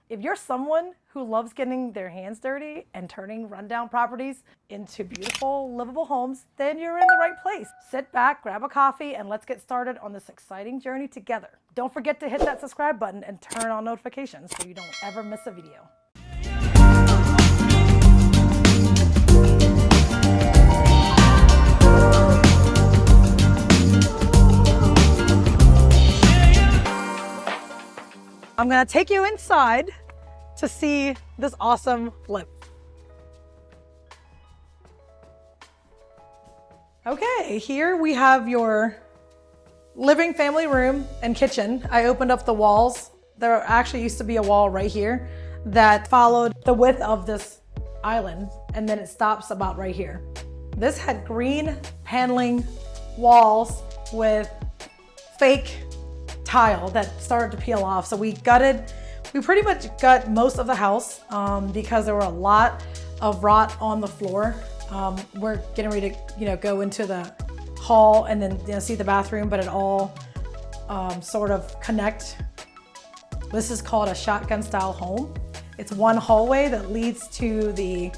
If you're someone who loves getting their hands dirty and turning rundown properties into beautiful, livable homes, then you're in the right place. Sit back, grab a coffee, and let's get started on this exciting journey together. Don't forget to hit that subscribe button and turn on notifications so you don't ever miss a video. I'm gonna take you inside to see this awesome flip. Okay, here we have your living family room and kitchen. I opened up the walls. There actually used to be a wall right here that followed the width of this island, and then it stops about right here. This had green paneling walls with fake tile that started to peel off. So we pretty much gut most of the house because there were a lot of rot on the floor. We're getting ready to go into the hall and then see the bathroom, but it all sort of connect. This is called a shotgun style home. It's one hallway that leads to the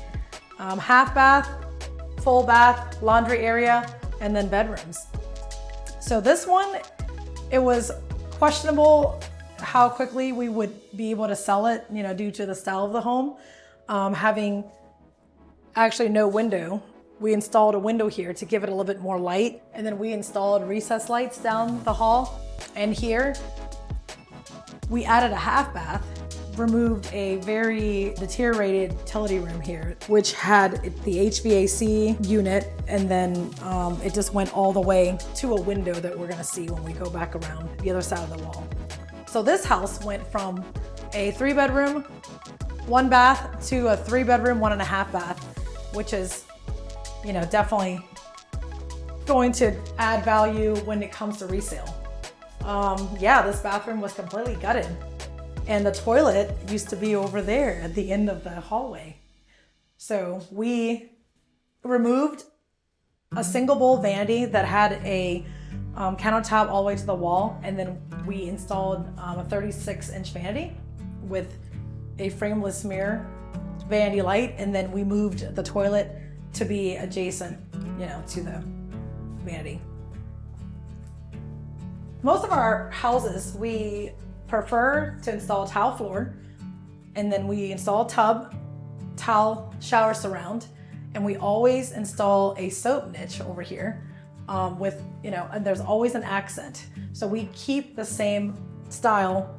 half bath, full bath, laundry area, and then bedrooms. So this one, it was questionable how quickly we would be able to sell it, due to the style of the home. Having actually no window, we installed a window here to give it a little bit more light. And then we installed recessed lights down the hall. And here, we added a half bath, removed a very deteriorated utility room here, which had the HVAC unit, and then it just went all the way to a window that we're gonna see when we go back around the other side of the wall. So this house went from a 3-bedroom, 1 bath to a 3-bedroom, 1.5 bath, which is, definitely going to add value when it comes to resale. Yeah, this bathroom was completely gutted. And the toilet used to be over there at the end of the hallway. So we removed a single bowl vanity that had a countertop all the way to the wall. And then we installed a 36-inch vanity with a frameless mirror vanity light. And then we moved the toilet to be adjacent, to the vanity. Most of our houses, we prefer to install a tile floor, and then we install a tub, tile shower surround, and we always install a soap niche over here with, and there's always an accent. So we keep the same style,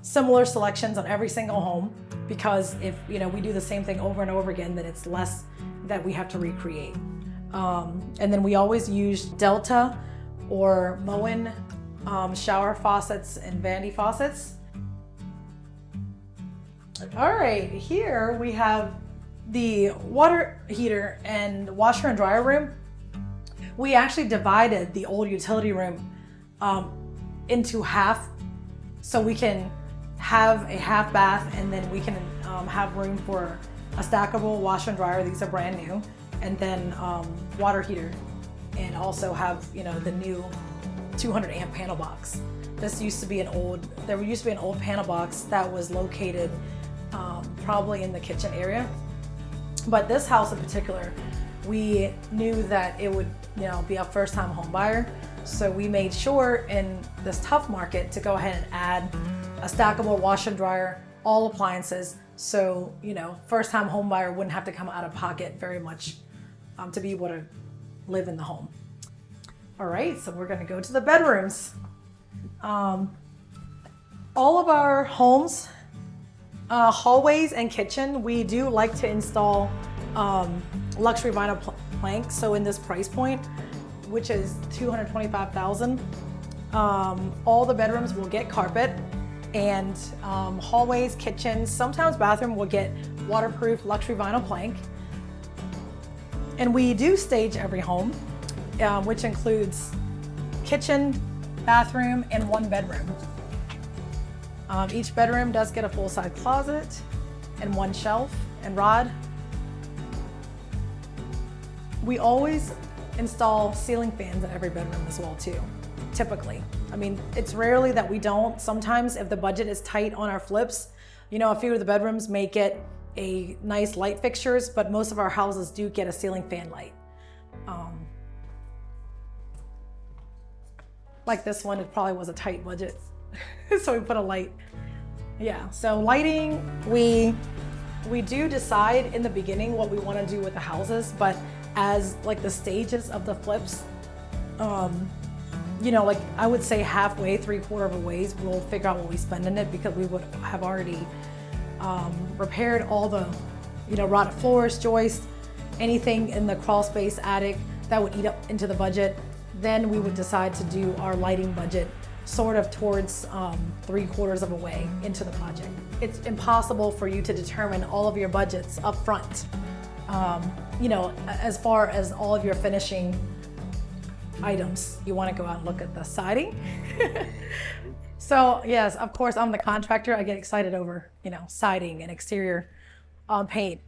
similar selections on every single home, because if, we do the same thing over and over again, then it's less that we have to recreate. And then we always use Delta or Moen shower faucets and vanity faucets. All right, here we have the water heater and washer and dryer room. We actually divided the old utility room into half, so we can have a half bath, and then we can have room for a stackable washer and dryer. These are brand new, and then water heater, and also have the new 200 amp panel box. This used to be there used to be an old panel box that was located probably in the kitchen area. But this house in particular, we knew that it would be a first time home buyer. So we made sure in this tough market to go ahead and add a stackable washer and dryer, all appliances. So, first time home buyer wouldn't have to come out of pocket very much to be able to live in the home. All right, so we're gonna go to the bedrooms. All of our homes, hallways and kitchen, we do like to install luxury vinyl plank. So in this price point, which is $225,000, all the bedrooms will get carpet, and hallways, kitchens, sometimes bathroom will get waterproof luxury vinyl plank. And we do stage every home, which includes kitchen, bathroom, and 1 bedroom. Each bedroom does get a full-size closet and 1 shelf and rod. We always install ceiling fans in every bedroom as well too, typically. I mean, it's rarely that we don't. Sometimes if the budget is tight on our flips, You know, a few of the bedrooms may get a nice light fixtures, but most of our houses do get a ceiling fan light. Like this one, it probably was a tight budget, so we put a light. Yeah, so lighting, we do decide in the beginning what we want to do with the houses, but as like the stages of the flips, you know, like I would say halfway, 3/4 of a ways, we'll figure out what we spend in it, because we would have already repaired all the, you know, rotted floors, joists, anything in the crawl space, attic that would eat up into the budget. Then we would decide to do our lighting budget sort of towards 3/4 of a way into the project. It's impossible for you to determine all of your budgets up front, you know, as far as all of your finishing items. You want to go out and look at the siding. So yes, of course, I'm the contractor. I get excited over, you know, siding and exterior paint.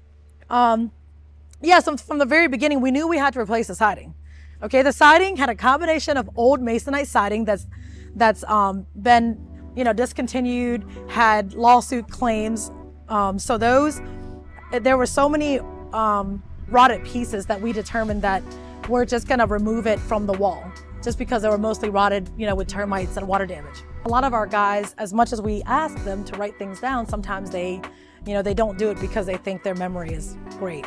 Yeah, so from the very beginning, we knew we had to replace the siding. Okay, the siding had a combination of old masonite siding that's been, you know, discontinued, had lawsuit claims. So there were so many rotted pieces that we determined that we're just gonna remove it from the wall, just because they were mostly rotted, you know, with termites and water damage. A lot of our guys, as much as we ask them to write things down, sometimes they, you know, they don't do it because they think their memory is great.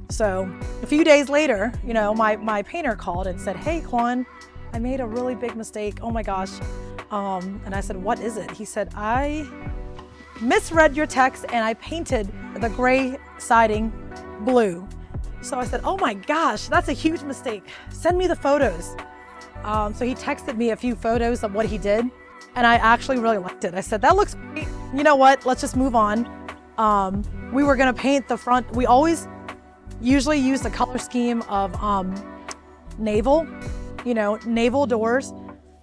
So a few days later, you know, my painter called and said, "Hey, Juan, I made a really big mistake. Oh my gosh." And I said, "What is it?" He said, "I misread your text and I painted the gray siding blue." So I said, "Oh my gosh, that's a huge mistake. Send me the photos." So he texted me a few photos of what he did, and I actually really liked it. I said, "That looks great. You know what? Let's just move on." We were gonna paint the front. We always usually use the color scheme of naval, you know, naval doors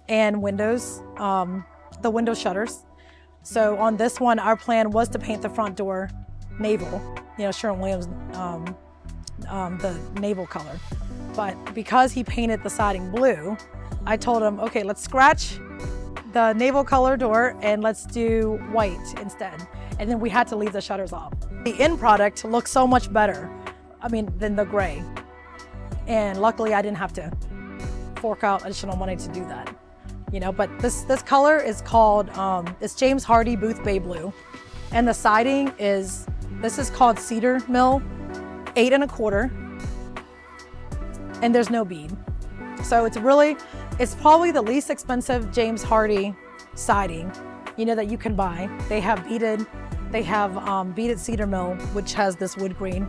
and windows, the window shutters. So on this one, our plan was to paint the front door naval, you know, Sherwin-Williams, the naval color. But because he painted the siding blue, I told him, okay, let's scratch the naval color door and let's do white instead. And then we had to leave the shutters off. The end product looks so much better, I mean, than the gray. And luckily I didn't have to fork out additional money to do that. You know, but this color is called, it's James Hardie Booth Bay Blue. And the siding is, this is called Cedar Mill 8 1/4. And there's no bead. So it's probably the least expensive James Hardie siding, you know, that you can buy. They have beaded cedar mill, which has this wood grain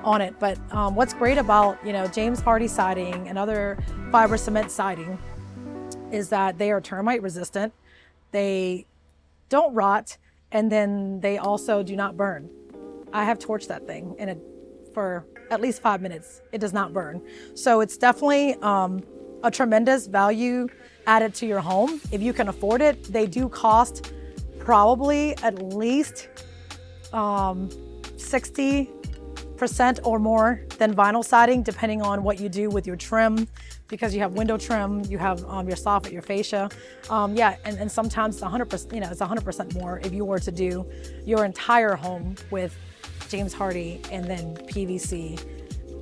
on it. But what's great about, you know, James Hardie siding and other fiber cement siding is that they are termite resistant, they don't rot, and then they also do not burn. I have torched that thing for at least 5 minutes. It does not burn. So it's definitely a tremendous value added to your home. If you can afford it, they do cost probably at least 60% or more than vinyl siding, depending on what you do with your trim, because you have window trim, you have your soffit, your fascia. Yeah, and sometimes it's 100%, you know, it's 100% more if you were to do your entire home with James Hardie and then PVC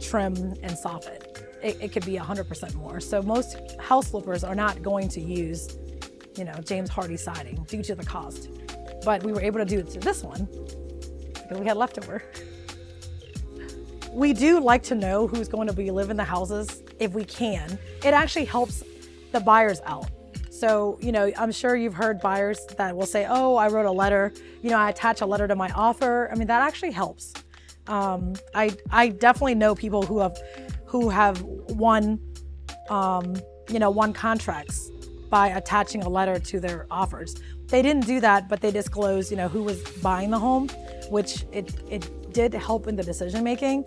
trim and soffit. It could be 100% more. So most house flippers are not going to use, you know, James Hardie siding due to the cost. But we were able to do it to this one because we had leftover. We do like to know who's going to be living in the houses if we can. It actually helps the buyers out. So, you know, I'm sure you've heard buyers that will say, "Oh, I wrote a letter, you know, I attach a letter to my offer." I mean, that actually helps. I definitely know people who have won, you know, won contracts by attaching a letter to their offers. They didn't do that, but they disclosed, you know, who was buying the home, which it did help in the decision making.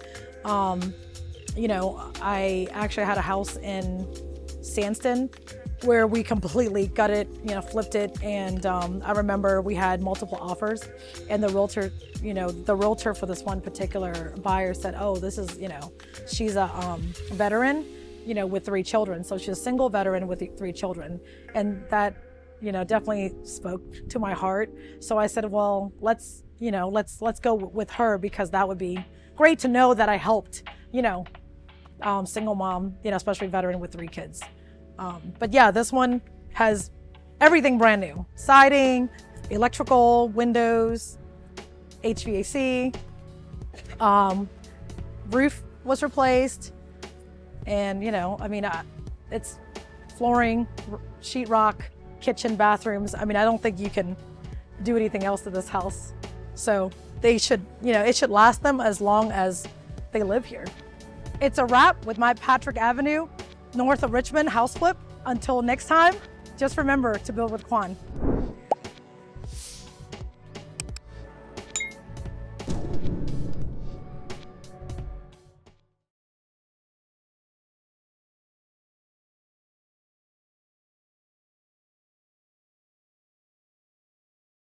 You know, I actually had a house in Sandston where we completely gutted, you know, flipped it. And I remember we had multiple offers, and the realtor, you know, the realtor for this one particular buyer said, "Oh, this is, you know, she's a veteran, you know, with 3 children. So she's a single veteran with 3 children." And that, you know, definitely spoke to my heart. So I said, well, let's you know, let's go with her, because that would be great to know that I helped, you know, single mom, you know, especially veteran with 3 kids. But yeah, this one has everything brand new: siding, electrical, windows, HVAC, roof was replaced, and you know, I mean, it's flooring, sheetrock, kitchen, bathrooms. I mean, I don't think you can do anything else to this house. So they should, you know, it should last them as long as they live here. It's a wrap with my Patrick Avenue, north of Richmond house flip. Until next time, just remember to build with Quan.